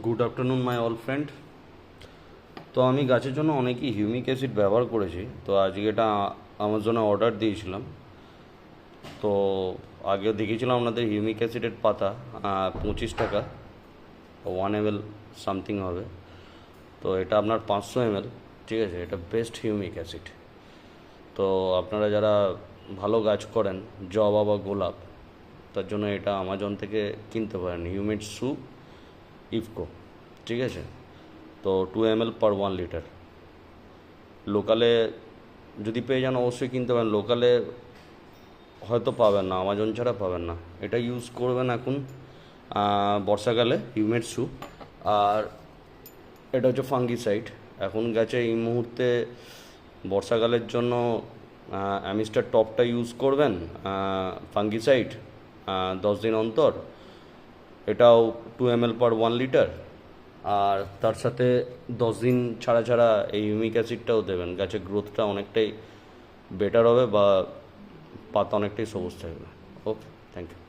Good afternoon my all friend. তো আমি গাছের জন্য অনেকই হিউমিক অ্যাসিড ব্যবহার করেছি। তো আজকে এটা আমাজনে অর্ডার দিয়েছিলাম। তো আগেও দেখিয়েছিলাম আপনাদের হিউমিক অ্যাসিডের পাতা 25 টাকা, 1 ml সামথিং হবে। তো এটা আপনার 500 ml, ঠিক আছে। এটা বেস্ট হিউমিক অ্যাসিড। তো আপনারা যারা ভালো গাছ করেন, জবা বা গোলাপ, তার জন্য এটা আমাজন থেকে কিনতে পারেন, হিউমিড সু ইফকো, ঠিক আছে। তো 2 ml পার 1 লিটার। লোকালে যদি পেয়ে যান অবশ্যই কিনতে পারেন, লোকালে হয়তো পাবেন না, আমাজন ছাড়া পাবেন না। এটা ইউজ করবেন এখন বর্ষাকালে, হিউমিড সু। আর এটা হচ্ছে ফাঙ্গিসাইড। এখন গাছে এই মুহূর্তে বর্ষাকালের জন্য অ্যামিস্টার টপটা ইউজ করবেন, ফাঙ্গিসাইড 10 দিন অন্তর। এটাও 2 ml পার 1 লিটার। আর তার সাথে 10 দিন ছাড়া ছাড়া এই হিউমিক অ্যাসিডটাও দেবেন। গাছের গ্রোথটা অনেকটাই বেটার হবে বা পাতা অনেকটাই সবুজ থাকবে। ওকে, থ্যাংক ইউ।